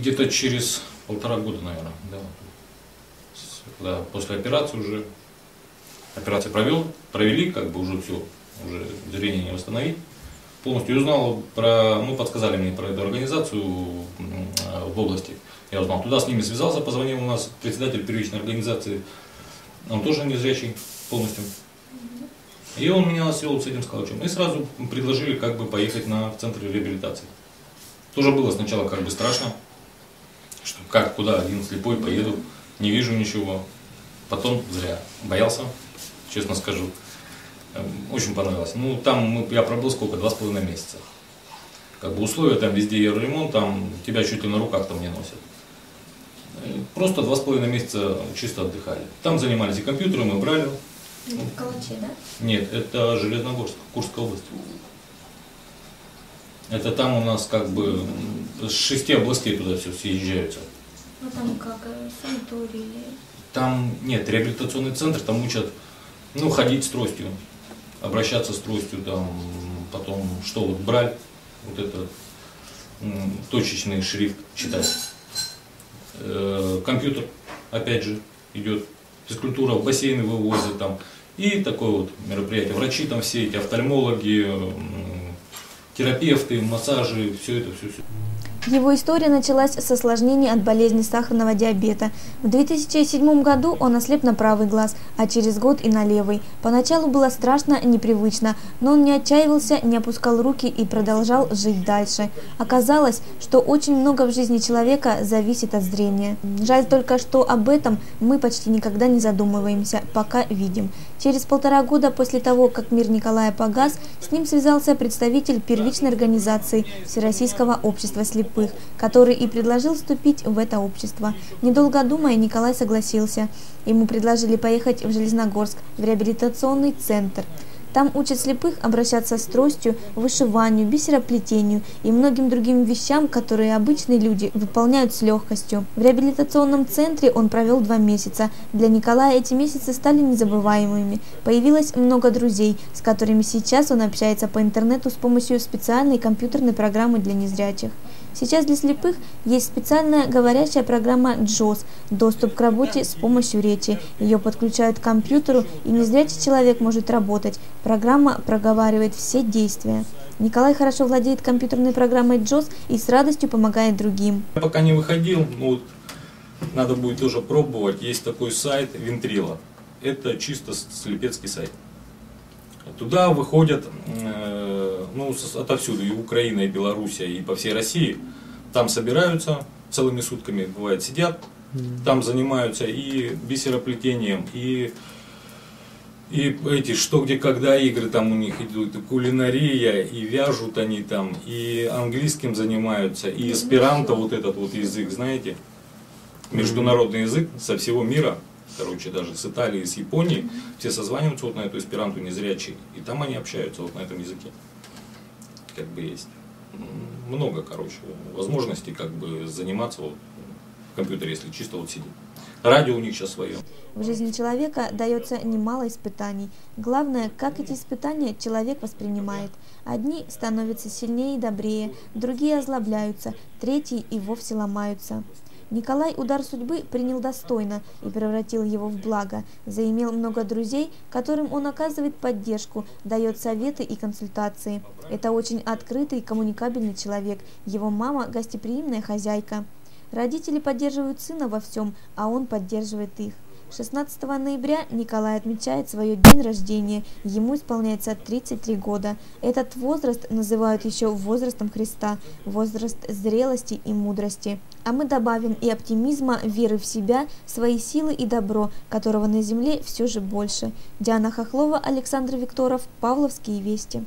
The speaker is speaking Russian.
Где-то через 1,5 года, наверное, да. Когда после операции уже, операцию провели, как бы уже все, уже зрение не восстановить. Полностью узнал про, ну, подсказали мне про эту организацию в области. Я узнал, туда с ними связался, позвонил, у нас председатель первичной организации, он тоже незрячий полностью. И он меня свел с этим скаучем. И сразу предложили как бы поехать в центр реабилитации. Тоже было сначала как бы страшно, что как, куда, один слепой поеду, не вижу ничего. Потом зря, боялся, честно скажу. Очень понравилось. Ну, там я пробыл сколько, 2,5 месяца. Как бы условия там везде евроремонт, там тебя чуть ли на руках там не носят. Просто 2,5 месяца чисто отдыхали. Там занимались и компьютером, и брали. Это в Калаче, да? Нет, это Железногорск, Курская область. Это там у нас как бы с 6 областей туда все съезжаются. Ну там как, санаторий? Там нет, реабилитационный центр, там учат, ну, ходить с тростью, обращаться с тростью, там, потом, что вот браль, вот это, точечный шрифт читать. Компьютер, опять же, идет, физкультура, в бассейны вывозят там. И такое вот мероприятие. Врачи там все эти, офтальмологи, терапевты, массажи, все это, все. Его история началась с осложнений от болезни сахарного диабета. В 2007 году он ослеп на правый глаз, а через год и на левый. Поначалу было страшно, непривычно, но он не отчаивался, не опускал руки и продолжал жить дальше. Оказалось, что очень много в жизни человека зависит от зрения. Жаль только, что об этом мы почти никогда не задумываемся, пока видим. Через 1,5 года после того, как мир Николая погас, с ним связался представитель первичной организации Всероссийского общества слепых, который и предложил вступить в это общество. Недолго думая, Николай согласился. Ему предложили поехать в Железногорск, в реабилитационный центр. Там учат слепых обращаться с тростью, вышиванию, бисероплетению и многим другим вещам, которые обычные люди выполняют с легкостью. В реабилитационном центре он провел 2 месяца. Для Николая эти месяцы стали незабываемыми. Появилось много друзей, с которыми сейчас он общается по интернету с помощью специальной компьютерной программы для незрячих. Сейчас для слепых есть специальная говорящая программа JAWS – доступ к работе с помощью речи. Ее подключают к компьютеру, и незрячий человек может работать. Программа проговаривает все действия. Николай хорошо владеет компьютерной программой JAWS и с радостью помогает другим. Я пока не выходил, вот, надо будет тоже пробовать. Есть такой сайт Ventrilo. Это чисто слепецкий сайт. Туда выходят ну, отовсюду, и Украина, и Белоруссия, и по всей России. Там собираются целыми сутками, бывает, сидят, там занимаются и бисероплетением, и эти что, где, когда игры там у них идут, и кулинария, и вяжут они там, и английским занимаются, и эсперанто, вот этот вот язык, знаете, международный язык со всего мира. Короче, даже с Италии, с Японии, все созваниваются вот на эту эсперанту незрячие, и там они общаются вот на этом языке. Как бы есть много, короче, возможностей как бы заниматься вот в компьютере, если чисто вот сидеть. Радио у них сейчас свое. В жизни человека дается немало испытаний. Главное, как эти испытания человек воспринимает. Одни становятся сильнее и добрее, другие озлобляются, третьи и вовсе ломаются. Николай удар судьбы принял достойно и превратил его в благо. Заимел много друзей, которым он оказывает поддержку, дает советы и консультации. Это очень открытый и коммуникабельный человек. Его мама – гостеприимная хозяйка. Родители поддерживают сына во всем, а он поддерживает их. 16 ноября Николай отмечает свой день рождения, ему исполняется 33 года. Этот возраст называют еще возрастом Христа, возраст зрелости и мудрости. А мы добавим и оптимизма, веры в себя, свои силы и добро, которого на земле все же больше. Диана Хохлова, Александр Викторов, Павловские вести.